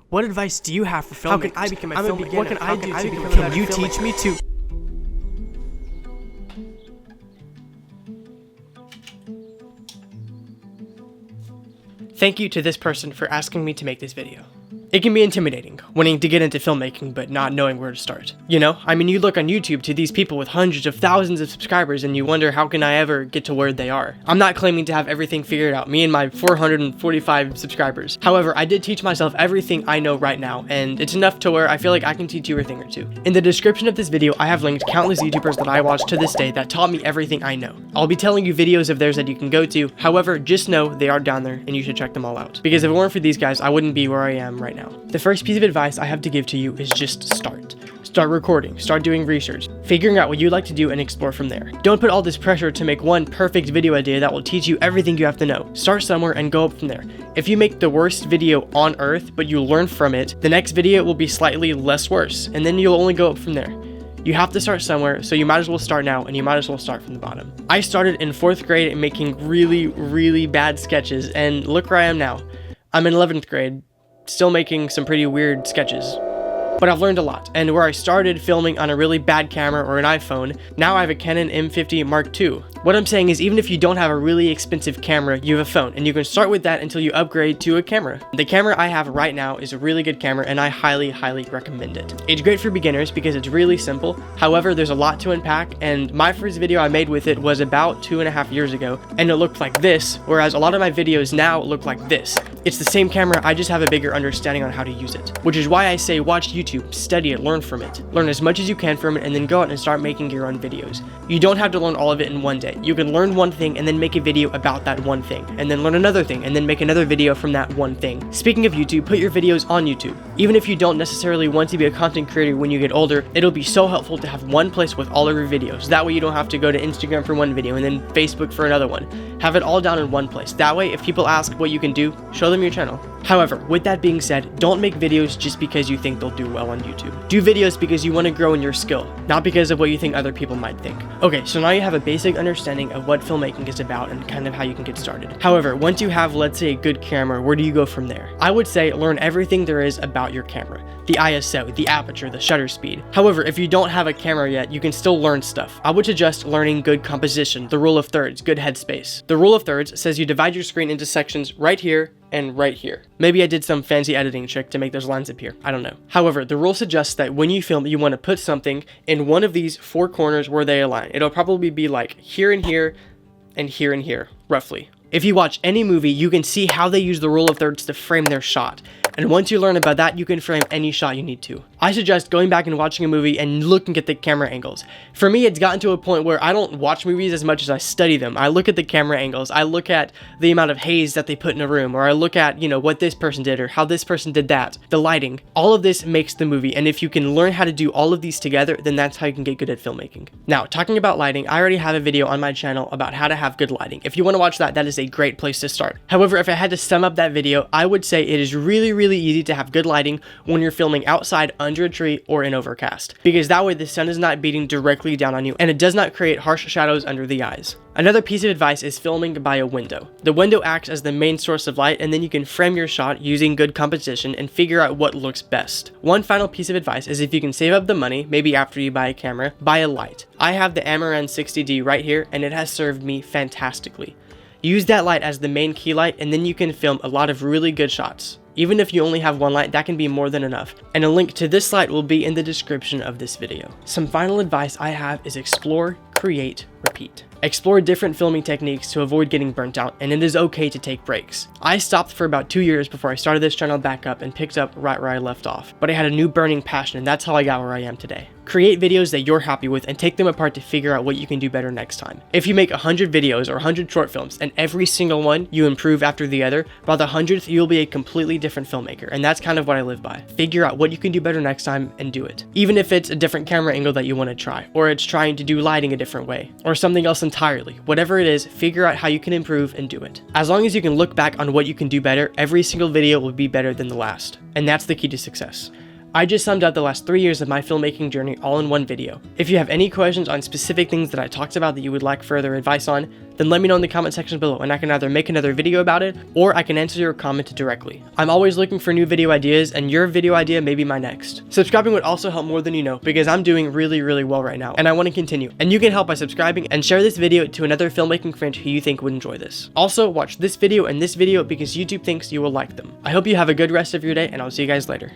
What advice do you have for filmmakers? How can I become a filmmaker? What can I do to become a better filmmaker? Can you teach me too? Thank you to this person for asking me to make this video. It can be intimidating, wanting to get into filmmaking but not knowing where to start. You know, I mean, you look on YouTube to these people with hundreds of thousands of subscribers and you wonder, how can I ever get to where they are? I'm not claiming to have everything figured out, me and my 445 subscribers. However, I did teach myself everything I know right now, and it's enough to where I feel like I can teach you a thing or two. In the description of this video, I have linked countless YouTubers that I watch to this day that taught me everything I know. I'll be telling you videos of theirs that you can go to, however, just know they are down there and you should check them all out. Because if it weren't for these guys, I wouldn't be where I am right now. The first piece of advice I have to give to you is just start. Start recording, start doing research, figuring out what you like to do and explore from there. Don't put all this pressure to make one perfect video idea that will teach you everything you have to know. Start somewhere and go up from there. If you make the worst video on earth, but you learn from it, the next video will be slightly less worse, and then you'll only go up from there. You have to start somewhere, so you might as well start now, and you might as well start from the bottom. I started in 4th grade making really bad sketches, and look where I am now. I'm in 11th grade, still making some pretty weird sketches. But I've learned a lot, and where I started filming on a really bad camera or an iPhone, now I have a Canon M50 Mark II. What I'm saying is, even if you don't have a really expensive camera, you have a phone, and you can start with that until you upgrade to a camera. The camera I have right now is a really good camera, and I highly recommend it. It's great for beginners because it's really simple. However, there's a lot to unpack, and my first video I made with it was about 2.5 years ago, and it looked like this, whereas a lot of my videos now look like this. It's the same camera, I just have a bigger understanding on how to use it. Which is why I say watch YouTube, study it, learn from it. Learn as much as you can from it, and then go out and start making your own videos. You don't have to learn all of it in one day. You can learn one thing and then make a video about that one thing, and then learn another thing and then make another video from that one thing. Speaking of YouTube, put your videos on YouTube. Even if you don't necessarily want to be a content creator when you get older, it'll be so helpful to have one place with all of your videos. That way you don't have to go to Instagram for one video and then Facebook for another one. Have it all down in one place. That way, if people ask what you can do, show them your channel. However, with that being said, don't make videos just because you think they'll do well on YouTube. Do videos because you want to grow in your skill, not because of what you think other people might think. Okay, so now you have a basic understanding of what filmmaking is about and kind of how you can get started. However, once you have, let's say, a good camera, where do you go from there? I would say learn everything there is about your camera. The ISO, the aperture, the shutter speed. However, if you don't have a camera yet, you can still learn stuff. I would suggest learning good composition, the rule of thirds, good headspace. The rule of thirds says you divide your screen into sections right here and right here. Maybe I did some fancy editing trick to make those lines appear. I don't know. However, the rule suggests that when you film, you want to put something in one of these 4 corners where they align. It'll probably be like here and here and here and here, roughly. If you watch any movie, you can see how they use the rule of thirds to frame their shot. And once you learn about that, you can frame any shot you need to. I suggest going back and watching a movie and looking at the camera angles. For me, it's gotten to a point where I don't watch movies as much as I study them. I look at the camera angles, I look at the amount of haze that they put in a room, or I look at, you know, what this person did or how this person did that, the lighting. All of this makes the movie, and if you can learn how to do all of these together, then that's how you can get good at filmmaking. Now, talking about lighting, I already have a video on my channel about how to have good lighting. If you want to watch that, that is a great place to start. However, if I had to sum up that video, I would say it is really easy to have good lighting when you're filming outside under a tree or in overcast, because that way the sun is not beating directly down on you and it does not create harsh shadows under the eyes. Another piece of advice is filming by a window. The window acts as the main source of light, and then you can frame your shot using good composition and figure out what looks best. One final piece of advice is if you can save up the money, maybe after you buy a camera, buy a light. I have the Ramelan 60D right here, and it has served me fantastically. Use that light as the main key light, and then you can film a lot of really good shots. Even if you only have one light, that can be more than enough. And a link to this light will be in the description of this video. Some final advice I have is explore, create, repeat. Explore different filming techniques to avoid getting burnt out, and it is okay to take breaks. I stopped for about 2 years before I started this channel back up and picked up right where I left off, but I had a new burning passion, and that's how I got where I am today. Create videos that you're happy with and take them apart to figure out what you can do better next time. If you make 100 videos or 100 short films and every single one you improve after the other, by the 100th you'll be a completely different filmmaker, and that's kind of what I live by. Figure out what you can do better next time and do it. Even if it's a different camera angle that you want to try, or it's trying to do lighting a different way, or something else entirely. Whatever it is, figure out how you can improve and do it. As long as you can look back on what you can do better, every single video will be better than the last. And that's the key to success. I just summed up the last 3 years of my filmmaking journey all in one video. If you have any questions on specific things that I talked about that you would like further advice on, then let me know in the comment section below and I can either make another video about it or I can answer your comment directly. I'm always looking for new video ideas and your video idea may be my next. Subscribing would also help more than you know because I'm doing really well right now and I want to continue. And you can help by subscribing and share this video to another filmmaking friend who you think would enjoy this. Also, watch this video and this video because YouTube thinks you will like them. I hope you have a good rest of your day and I'll see you guys later.